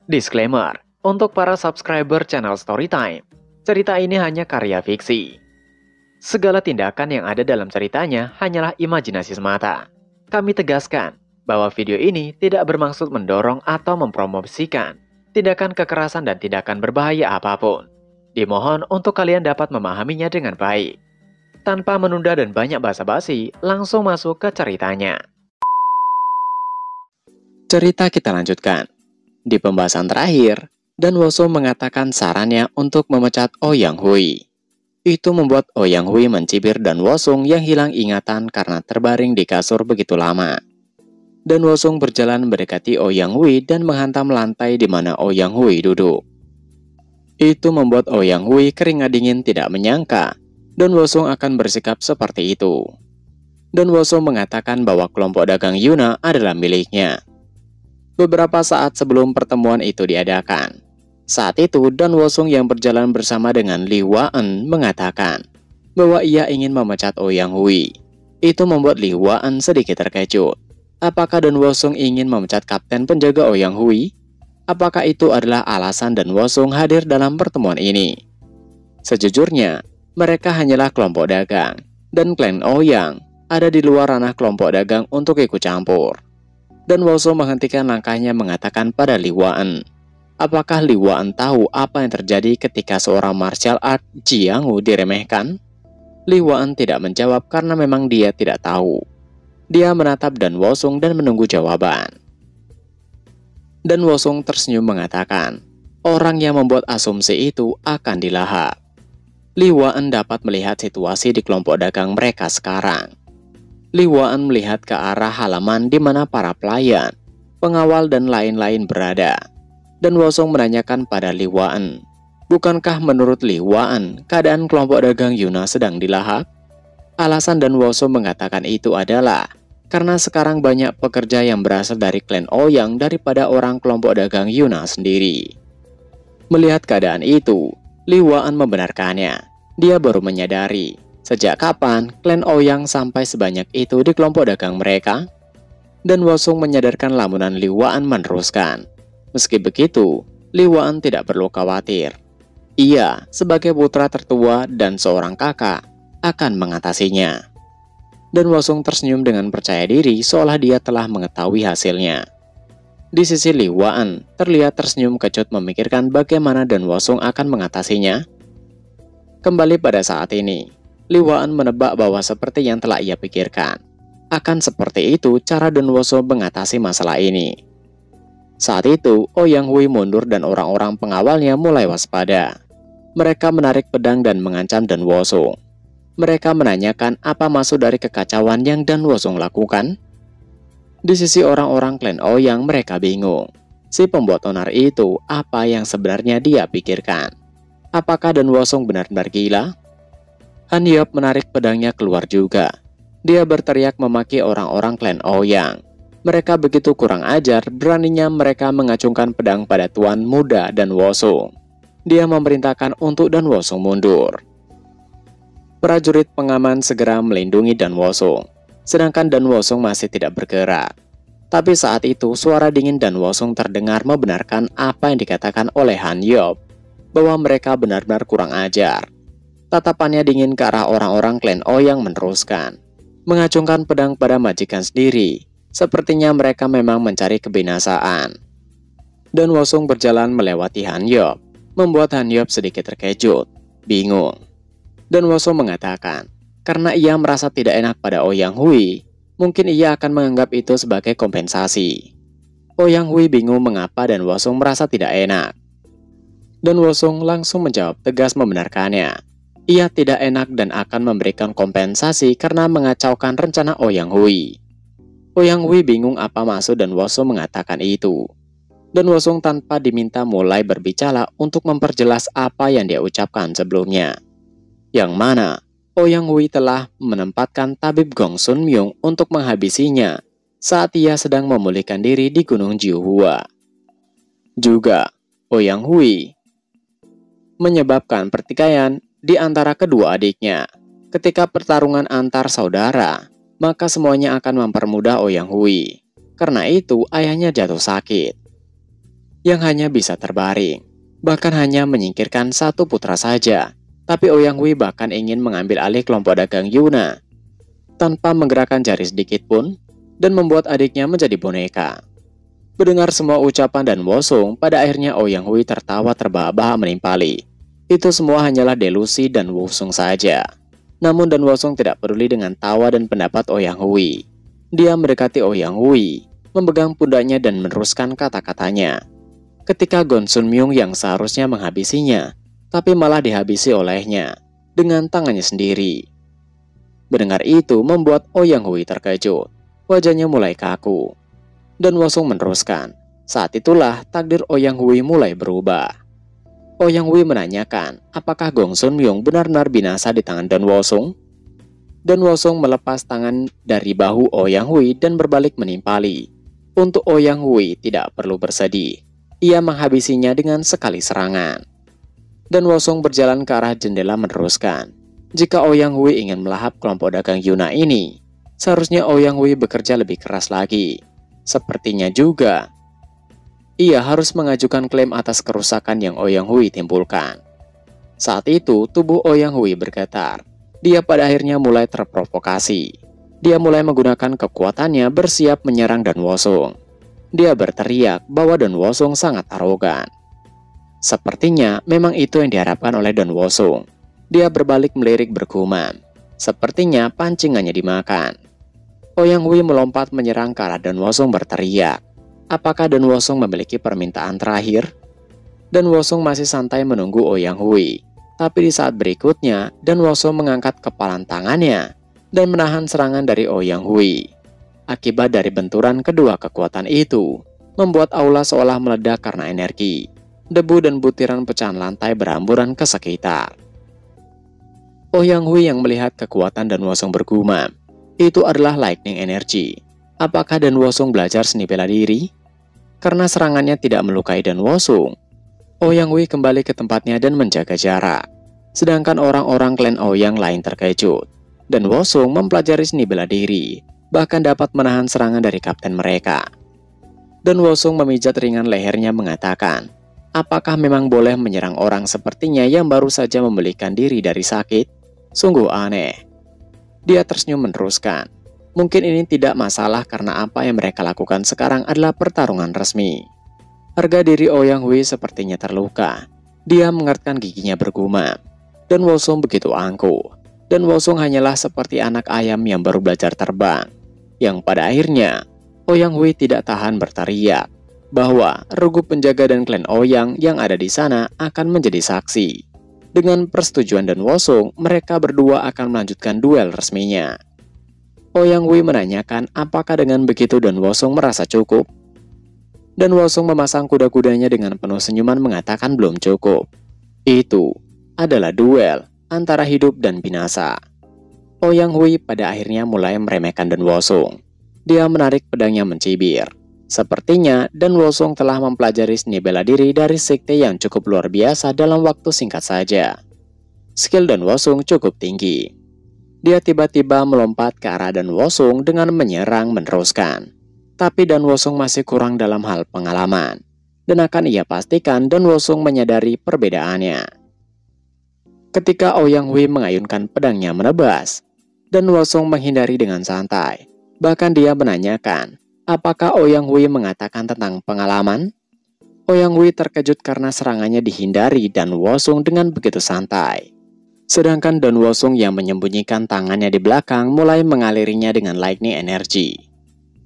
Disclaimer, untuk para subscriber channel Storytime, cerita ini hanya karya fiksi. Segala tindakan yang ada dalam ceritanya hanyalah imajinasi semata. Kami tegaskan bahwa video ini tidak bermaksud mendorong atau mempromosikan tindakan kekerasan dan tindakan berbahaya apapun. Dimohon untuk kalian dapat memahaminya dengan baik. Tanpa menunda dan banyak basa-basi, langsung masuk ke ceritanya. Cerita kita lanjutkan. Di pembahasan terakhir, Dan Woso mengatakan sarannya untuk memecat Ouyang Hui. Itu membuat Ouyang Hui mencibir Dan Wosung yang hilang ingatan karena terbaring di kasur begitu lama. Dan Wosung berjalan mendekati Ouyang Hui dan menghantam lantai di mana Ouyang Hui duduk. Itu membuat Ouyang Hui keringat dingin tidak menyangka Dan Wosung akan bersikap seperti itu. Dan Wosung mengatakan bahwa kelompok dagang Yuna adalah miliknya. Beberapa saat sebelum pertemuan itu diadakan. Saat itu, Dan Wosung yang berjalan bersama dengan Li Waan mengatakan bahwa ia ingin memecat Ouyang Hui. Itu membuat Li Waan sedikit terkejut. Apakah Dan Wosung ingin memecat kapten penjaga Ouyang Hui? Apakah itu adalah alasan Dan Wosung hadir dalam pertemuan ini? Sejujurnya, mereka hanyalah kelompok dagang, dan klan Ouyang ada di luar ranah kelompok dagang untuk ikut campur. Dan Wosung menghentikan langkahnya mengatakan pada Li Waan, apakah Li Waan tahu apa yang terjadi ketika seorang martial art Jianghu diremehkan? Li Waan tidak menjawab karena memang dia tidak tahu. Dia menatap Dan Wosung dan menunggu jawaban. Dan Wosung tersenyum mengatakan, orang yang membuat asumsi itu akan dilahap. Li Waan dapat melihat situasi di kelompok dagang mereka sekarang. Li Waan melihat ke arah halaman di mana para pelayan, pengawal dan lain-lain berada. Dan Wosung menanyakan pada Li Waan, bukankah menurut Li Waan keadaan kelompok dagang Yuna sedang dilahap? Alasan Dan Wosung mengatakan itu adalah karena sekarang banyak pekerja yang berasal dari klan Ouyang daripada orang kelompok dagang Yuna sendiri. Melihat keadaan itu, Li Waan membenarkannya. Dia baru menyadari sejak kapan klan Ouyang sampai sebanyak itu di kelompok dagang mereka? Dan Wosung menyadarkan lamunan Li Waan meneruskan. Meski begitu, Li Waan tidak perlu khawatir. Ia, sebagai putra tertua dan seorang kakak, akan mengatasinya. Dan Wosung tersenyum dengan percaya diri seolah dia telah mengetahui hasilnya. Di sisi Li Waan, terlihat tersenyum kecut memikirkan bagaimana Dan Wosung akan mengatasinya. Kembali pada saat ini, Li Waan menebak bahwa seperti yang telah ia pikirkan. Akan seperti itu cara Dan Wosung mengatasi masalah ini. Saat itu, Ouyang Hui mundur dan orang-orang pengawalnya mulai waspada. Mereka menarik pedang dan mengancam Dan Wosung. Mereka menanyakan apa maksud dari kekacauan yang Dan Wosung lakukan. Di sisi orang-orang klan Ouyang mereka bingung. Si pembuat onar itu apa yang sebenarnya dia pikirkan? Apakah Dan Wosung benar-benar gila? Han Yop menarik pedangnya keluar juga. Dia berteriak memaki orang-orang klan Ouyang. Mereka begitu kurang ajar, beraninya mereka mengacungkan pedang pada Tuan Muda Dan Wosung. Dia memerintahkan untuk Dan Wosung mundur. Prajurit pengaman segera melindungi Dan Wosung, sedangkan Dan Wosung masih tidak bergerak. Tapi saat itu suara dingin Dan Wosung terdengar membenarkan apa yang dikatakan oleh Han Yop, bahwa mereka benar-benar kurang ajar. Tatapannya dingin ke arah orang-orang klan Ouyang meneruskan, mengacungkan pedang pada majikan sendiri. Sepertinya mereka memang mencari kebinasaan. Dan Wosung berjalan melewati Han Yop, membuat Han Yop sedikit terkejut, bingung. Dan Wosung mengatakan, karena ia merasa tidak enak pada Ouyang Hui, mungkin ia akan menganggap itu sebagai kompensasi. Ouyang Hui bingung mengapa Dan Wosung merasa tidak enak. Dan Wosung langsung menjawab tegas membenarkannya. Ia tidak enak dan akan memberikan kompensasi karena mengacaukan rencana Ouyang Hui. Ouyang Hui bingung apa maksud Dan Wosung mengatakan itu. Dan Wosung tanpa diminta mulai berbicara untuk memperjelas apa yang dia ucapkan sebelumnya. Yang mana Ouyang Hui telah menempatkan tabib Gong Sun Myung untuk menghabisinya saat ia sedang memulihkan diri di Gunung Jiuhua. Juga, Ouyang Hui menyebabkan pertikaian di antara kedua adiknya. Ketika pertarungan antar saudara, maka semuanya akan mempermudah Ouyang Hui. Karena itu, ayahnya jatuh sakit. yang hanya bisa terbaring, bahkan hanya menyingkirkan satu putra saja. Tapi Ouyang Hui bahkan ingin mengambil alih kelompok dagang Yuna tanpa menggerakkan jari sedikit pun dan membuat adiknya menjadi boneka. Mendengar semua ucapan dan Wosung, pada akhirnya Ouyang Hui tertawa terbahak-bahak menimpali. Itu semua hanyalah delusi dan Wosung saja. Namun Dan Wosung tidak peduli dengan tawa dan pendapat Ouyang Hui. Dia mendekati Ouyang Hui, memegang pundaknya dan meneruskan kata-katanya. Ketika Gon Sun Myung yang seharusnya menghabisinya, tapi malah dihabisi olehnya dengan tangannya sendiri. Mendengar itu membuat Ouyang Hui terkejut. Wajahnya mulai kaku. Dan Wosung meneruskan. Saat itulah takdir Ouyang Hui mulai berubah. Ouyang Hui menanyakan apakah Gong Sun Myung benar-benar binasa di tangan Dan Wosung. Dan Wosung melepas tangan dari bahu Ouyang Hui dan berbalik menimpali. Untuk Ouyang Hui tidak perlu bersedih. Ia menghabisinya dengan sekali serangan. Dan Wosung berjalan ke arah jendela meneruskan. Jika Ouyang Hui ingin melahap kelompok dagang Yuna ini, seharusnya Ouyang Hui bekerja lebih keras lagi. Sepertinya juga ia harus mengajukan klaim atas kerusakan yang Ouyang Hui timbulkan. Saat itu tubuh Ouyang Hui bergetar. Dia pada akhirnya mulai terprovokasi. Dia mulai menggunakan kekuatannya bersiap menyerang Dan Wosung. Dia berteriak bahwa Dan Wosung sangat arogan. Sepertinya memang itu yang diharapkan oleh Dan Wosung. Dia berbalik melirik bergumam. Sepertinya pancingannya dimakan. Ouyang Hui melompat menyerang ke arah Dan Wosung berteriak. Apakah Dan Wosung memiliki permintaan terakhir? Dan Wosung masih santai menunggu Ouyang Hui. Tapi di saat berikutnya, Dan Wosung mengangkat kepalan tangannya dan menahan serangan dari Ouyang Hui. Akibat dari benturan kedua kekuatan itu, membuat aula seolah meledak karena energi. Debu dan butiran pecahan lantai berhamburan ke sekitar. Ouyang Hui yang melihat kekuatan Dan Wosung bergumam, itu adalah lightning energy. Apakah Dan Wosung belajar seni bela diri? Karena serangannya tidak melukai Dan Wosung, Ouyang Hui kembali ke tempatnya dan menjaga jarak. Sedangkan orang-orang klan Ouyang lain terkejut. Dan Wosung mempelajari seni bela diri, bahkan dapat menahan serangan dari kapten mereka. Dan Wosung memijat ringan lehernya mengatakan, apakah memang boleh menyerang orang sepertinya yang baru saja memulihkan diri dari sakit? Sungguh aneh. Dia tersenyum meneruskan. Mungkin ini tidak masalah karena apa yang mereka lakukan sekarang adalah pertarungan resmi. Harga diri Ouyang Hui sepertinya terluka. Dia mengerutkan giginya bergumam. Dan Wosung begitu angkuh. Dan Wosung hanyalah seperti anak ayam yang baru belajar terbang. Yang pada akhirnya, Ouyang Hui tidak tahan berteriak bahwa regu penjaga dan klan Ouyang yang ada di sana akan menjadi saksi. Dengan persetujuan Dan Wosung, mereka berdua akan melanjutkan duel resminya. Ouyang Hui menanyakan apakah dengan begitu Dan Wosung merasa cukup. Dan Wosung memasang kuda-kudanya dengan penuh senyuman mengatakan belum cukup. Itu adalah duel antara hidup dan binasa. Ouyang Hui pada akhirnya mulai meremehkan Dan Wosung. Dia menarik pedangnya mencibir. Sepertinya Dan Wosung telah mempelajari seni bela diri dari sekte yang cukup luar biasa dalam waktu singkat saja. Skill Dan Wosung cukup tinggi. Dia tiba-tiba melompat ke arah Dan Wosung dengan menyerang meneruskan. Tapi Dan Wosung masih kurang dalam hal pengalaman. Dan akan ia pastikan Dan Wosung menyadari perbedaannya. Ketika Ouyang Hui mengayunkan pedangnya menebas, Dan Wosung menghindari dengan santai. Bahkan dia menanyakan, apakah Ouyang Hui mengatakan tentang pengalaman? Ouyang Hui terkejut karena serangannya dihindari Dan Wosung dengan begitu santai. Sedangkan Dan Wosung yang menyembunyikan tangannya di belakang mulai mengalirinya dengan lightning energy.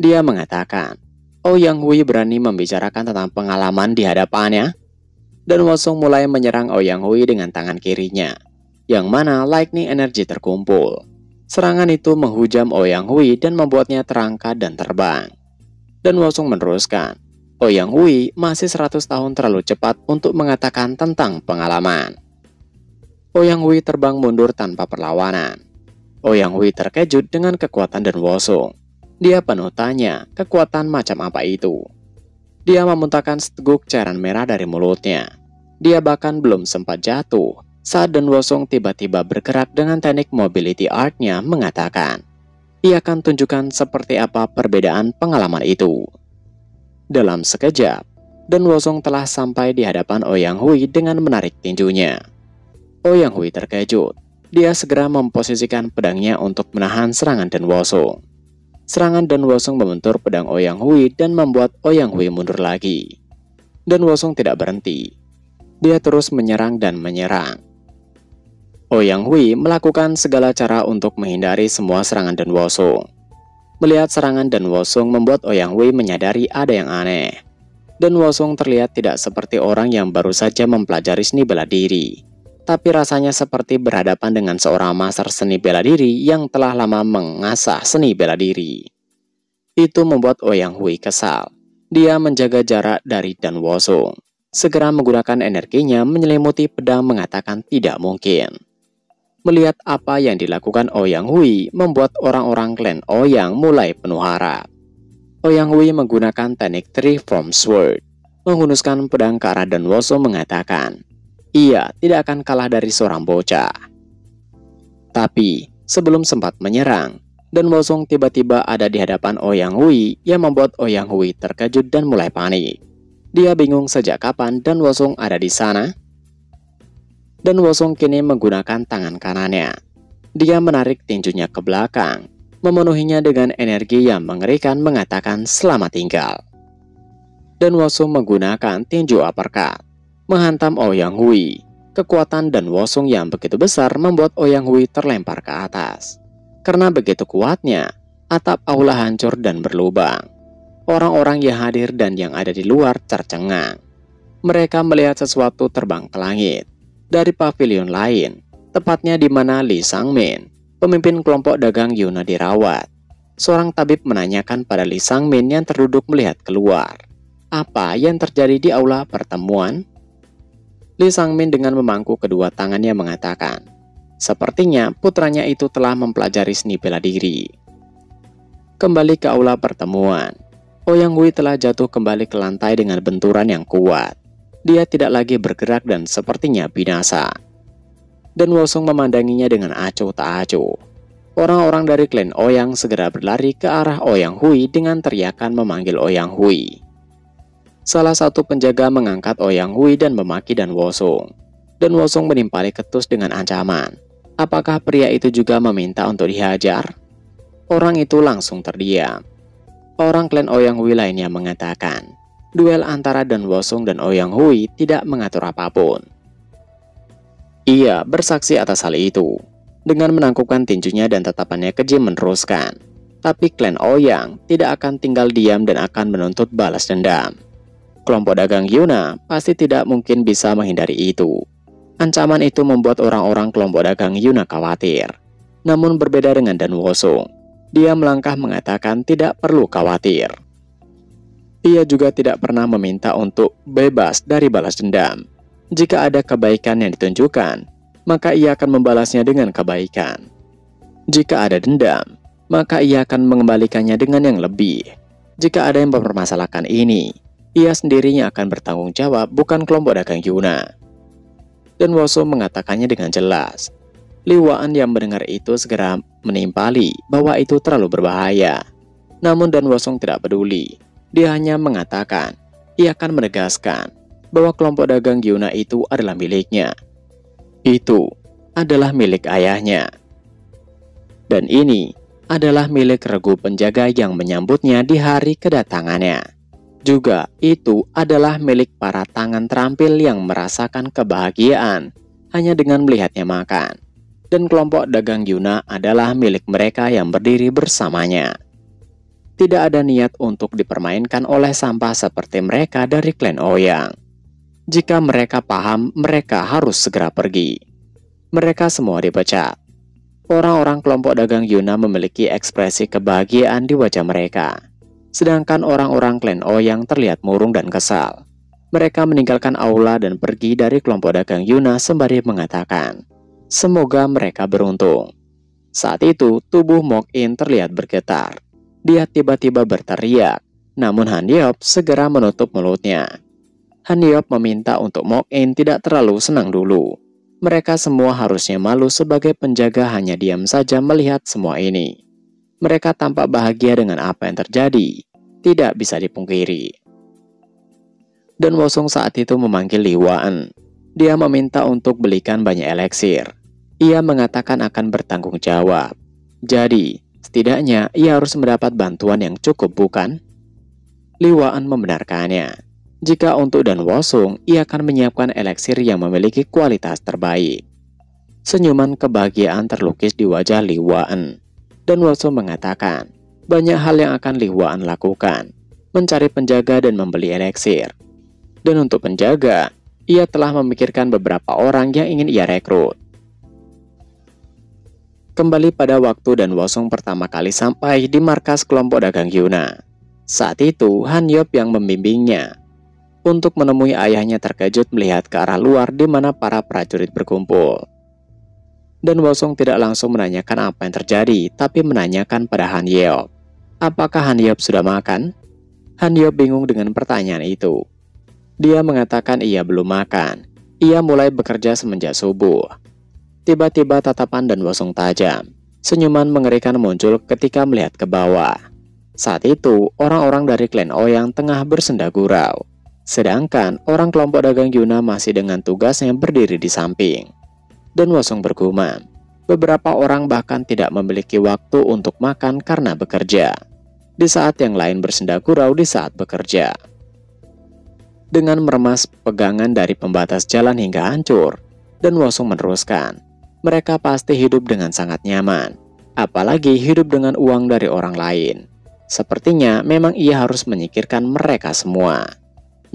Dia mengatakan, Ouyang Hui berani membicarakan tentang pengalaman di hadapannya. Dan Wosung mulai menyerang Ouyang Hui dengan tangan kirinya, yang mana lightning energy terkumpul. Serangan itu menghujam Ouyang Hui dan membuatnya terangkat dan terbang. Dan Wosung meneruskan, Ouyang Hui masih 100 tahun terlalu cepat untuk mengatakan tentang pengalaman. Ouyang Hui terbang mundur tanpa perlawanan. Ouyang Hui terkejut dengan kekuatan Dan Wosung. Dia penuh tanya, kekuatan macam apa itu? Dia memuntahkan seteguk cairan merah dari mulutnya. Dia bahkan belum sempat jatuh saat Dan Wosung tiba-tiba bergerak dengan teknik mobility art-nya mengatakan, ia akan tunjukkan seperti apa perbedaan pengalaman itu. Dalam sekejap, dan Wosong telah sampai di hadapan Ouyang Hui dengan menarik tinjunya. Ouyang Hui terkejut. Dia segera memposisikan pedangnya untuk menahan serangan Dan Wosong. Serangan Dan Wosong membentur pedang Ouyang Hui dan membuat Ouyang Hui mundur lagi. Dan Wosong tidak berhenti. Dia terus menyerang dan menyerang. Ouyang Hui melakukan segala cara untuk menghindari semua serangan Dan Wosong. Melihat serangan Dan Wosong membuat Ouyang Hui menyadari ada yang aneh. Dan Wosong terlihat tidak seperti orang yang baru saja mempelajari seni bela diri, tapi rasanya seperti berhadapan dengan seorang master seni bela diri yang telah lama mengasah seni bela diri. Itu membuat Ouyang Hui kesal. Dia menjaga jarak dari Dan Wosong. Segera menggunakan energinya menyelimuti pedang mengatakan tidak mungkin. Melihat apa yang dilakukan Ouyang Hui membuat orang-orang klan Ouyang mulai penuh harap. Ouyang Hui menggunakan teknik Three-Form Sword, menghunuskan pedang ke arah Dan Wosong mengatakan, ia tidak akan kalah dari seorang bocah. Tapi sebelum sempat menyerang, Dan Wosong tiba-tiba ada di hadapan Ouyang Hui yang membuat Ouyang Hui terkejut dan mulai panik. Dia bingung sejak kapan Dan Wosong ada di sana. Dan Wosong kini menggunakan tangan kanannya. Dia menarik tinjunya ke belakang, memenuhinya dengan energi yang mengerikan mengatakan selamat tinggal. Dan Wosong menggunakan tinju uppercut, menghantam Ouyang Hui. Kekuatan Dan Wosong yang begitu besar membuat Ouyang Hui terlempar ke atas. Karena begitu kuatnya, atap aula hancur dan berlubang. Orang-orang yang hadir dan yang ada di luar tercengang. Mereka melihat sesuatu terbang ke langit dari pavilion lain, tepatnya di mana Li Sangmin, pemimpin kelompok dagang Yuna dirawat. Seorang tabib menanyakan pada Li Sangmin yang terduduk melihat keluar, apa yang terjadi di aula pertemuan? Li Sangmin dengan memangku kedua tangannya mengatakan, sepertinya putranya itu telah mempelajari seni bela diri. Kembali ke aula pertemuan, Ouyang Hui telah jatuh kembali ke lantai dengan benturan yang kuat. Dia tidak lagi bergerak dan sepertinya binasa. Dan Wosong memandanginya dengan acuh tak acuh. Orang-orang dari klan Ouyang segera berlari ke arah Ouyang Hui dengan teriakan memanggil Ouyang Hui. Salah satu penjaga mengangkat Ouyang Hui dan memaki Dan Wosong. Dan Wosong menimpali ketus dengan ancaman. Apakah pria itu juga meminta untuk dihajar? Orang itu langsung terdiam. Orang klan Ouyang Hui lainnya mengatakan, duel antara Dan Wosong dan Ouyang Hui tidak mengatur apapun. Ia bersaksi atas hal itu. Dengan menangkupkan tinjunya dan tatapannya keji meneruskan. Tapi klan Ouyang tidak akan tinggal diam dan akan menuntut balas dendam. Kelompok dagang Yuna pasti tidak mungkin bisa menghindari itu. Ancaman itu membuat orang-orang kelompok dagang Yuna khawatir. Namun berbeda dengan Dan Wosong. Dia melangkah mengatakan tidak perlu khawatir. Ia juga tidak pernah meminta untuk bebas dari balas dendam. Jika ada kebaikan yang ditunjukkan, maka ia akan membalasnya dengan kebaikan. Jika ada dendam, maka ia akan mengembalikannya dengan yang lebih. Jika ada yang mempermasalahkan ini, ia sendirinya akan bertanggung jawab, bukan kelompok dagang Yuna. Dan Wosong mengatakannya dengan jelas. Li Waan yang mendengar itu segera menimpali bahwa itu terlalu berbahaya. Namun Dan Wosong tidak peduli. Dia hanya mengatakan, ia akan menegaskan bahwa kelompok dagang Yuna itu adalah miliknya. Itu adalah milik ayahnya. Dan ini adalah milik regu penjaga yang menyambutnya di hari kedatangannya. Juga itu adalah milik para tangan terampil yang merasakan kebahagiaan hanya dengan melihatnya makan. Dan kelompok dagang Yuna adalah milik mereka yang berdiri bersamanya. Tidak ada niat untuk dipermainkan oleh sampah seperti mereka dari klan Ouyang. Jika mereka paham, mereka harus segera pergi. Mereka semua dipecat. Orang-orang kelompok dagang Yuna memiliki ekspresi kebahagiaan di wajah mereka. Sedangkan orang-orang klan Ouyang terlihat murung dan kesal. Mereka meninggalkan aula dan pergi dari kelompok dagang Yuna sembari mengatakan, semoga mereka beruntung. Saat itu, tubuh Mok In terlihat bergetar. Dia tiba-tiba berteriak, namun Han Diop segera menutup mulutnya. Han Diop meminta untuk Mok In tidak terlalu senang dulu. Mereka semua harusnya malu sebagai penjaga hanya diam saja melihat semua ini. Mereka tampak bahagia dengan apa yang terjadi, tidak bisa dipungkiri. Dan Wosong saat itu memanggil Li Waan. Dia meminta untuk belikan banyak eliksir. Ia mengatakan akan bertanggung jawab. Jadi, setidaknya ia harus mendapat bantuan yang cukup, bukan? Li Waan membenarkannya. Jika untuk Dan Wosong, ia akan menyiapkan eliksir yang memiliki kualitas terbaik. Senyuman kebahagiaan terlukis di wajah Li Waan. Dan Wosong mengatakan, banyak hal yang akan Li Waan lakukan. Mencari penjaga dan membeli eliksir. Dan untuk penjaga, ia telah memikirkan beberapa orang yang ingin ia rekrut. Kembali pada waktu Dan Wosong pertama kali sampai di markas kelompok dagang Yuna. Saat itu, Han Yop yang membimbingnya. Untuk menemui ayahnya terkejut melihat ke arah luar di mana para prajurit berkumpul. Dan Wosong tidak langsung menanyakan apa yang terjadi, tapi menanyakan pada Han Yop. Apakah Han Yop sudah makan? Han Yop bingung dengan pertanyaan itu. Dia mengatakan ia belum makan. Ia mulai bekerja semenjak subuh. Tiba-tiba tatapan Dan Wosong tajam. Senyuman mengerikan muncul ketika melihat ke bawah. Saat itu, orang-orang dari klan Ouyang tengah bersenda gurau. Sedangkan orang kelompok dagang Yuna masih dengan tugasnya berdiri di samping. Dan Wosong bergumam. Beberapa orang bahkan tidak memiliki waktu untuk makan karena bekerja. Di saat yang lain bersenda gurau di saat bekerja. Dengan meremas pegangan dari pembatas jalan hingga hancur, Dan Wosong meneruskan, mereka pasti hidup dengan sangat nyaman, apalagi hidup dengan uang dari orang lain. Sepertinya memang ia harus menyingkirkan mereka semua.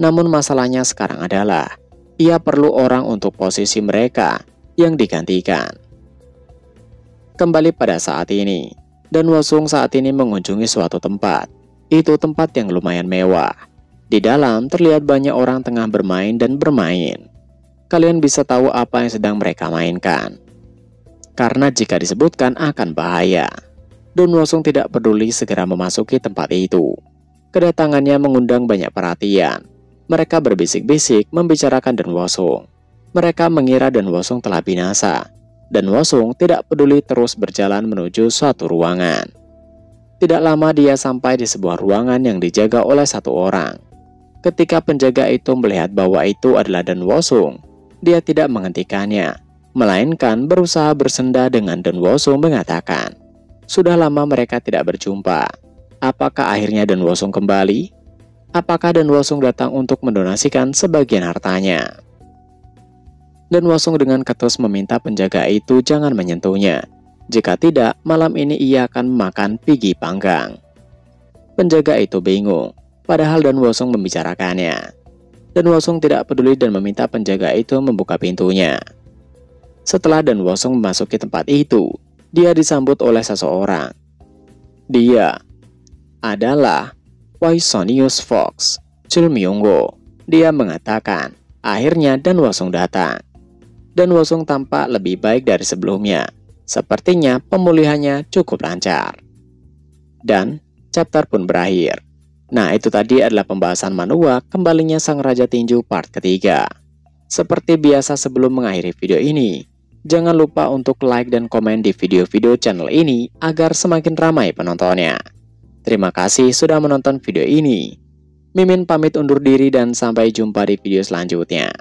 Namun masalahnya sekarang adalah, ia perlu orang untuk posisi mereka yang digantikan. Kembali pada saat ini, Dan Wosong saat ini mengunjungi suatu tempat. Itu tempat yang lumayan mewah. Di dalam terlihat banyak orang tengah bermain dan bermain. Kalian bisa tahu apa yang sedang mereka mainkan. Karena jika disebutkan akan bahaya. Dan Wosong tidak peduli segera memasuki tempat itu. Kedatangannya mengundang banyak perhatian. Mereka berbisik-bisik membicarakan Dan Wosong. Mereka mengira Dan Wosong telah binasa. Dan Wosong tidak peduli terus berjalan menuju suatu ruangan. Tidak lama dia sampai di sebuah ruangan yang dijaga oleh satu orang. Ketika penjaga itu melihat bahwa itu adalah Dan Wosong, dia tidak menghentikannya, melainkan berusaha bersenda dengan Dan Wosong mengatakan, sudah lama mereka tidak berjumpa. Apakah akhirnya Dan Wosong kembali? Apakah Dan Wosong datang untuk mendonasikan sebagian hartanya? Dan Wosong dengan ketus meminta penjaga itu jangan menyentuhnya. Jika tidak, malam ini ia akan makan pigi panggang. Penjaga itu bingung. Padahal Dan Wosong membicarakannya. Dan Wosong tidak peduli dan meminta penjaga itu membuka pintunya. Setelah Dan Wosong memasuki tempat itu, dia disambut oleh seseorang. Dia adalah Waisonius Fox, Chul Myunggo. Dia mengatakan, akhirnya Dan Wosong datang. Dan Wosong tampak lebih baik dari sebelumnya. Sepertinya pemulihannya cukup lancar. Dan chapter pun berakhir. Nah, itu tadi adalah pembahasan manhwa Kembalinya Sang Raja Tinju part ketiga. Seperti biasa sebelum mengakhiri video ini, jangan lupa untuk like dan komen di video-video channel ini agar semakin ramai penontonnya. Terima kasih sudah menonton video ini. Mimin pamit undur diri dan sampai jumpa di video selanjutnya.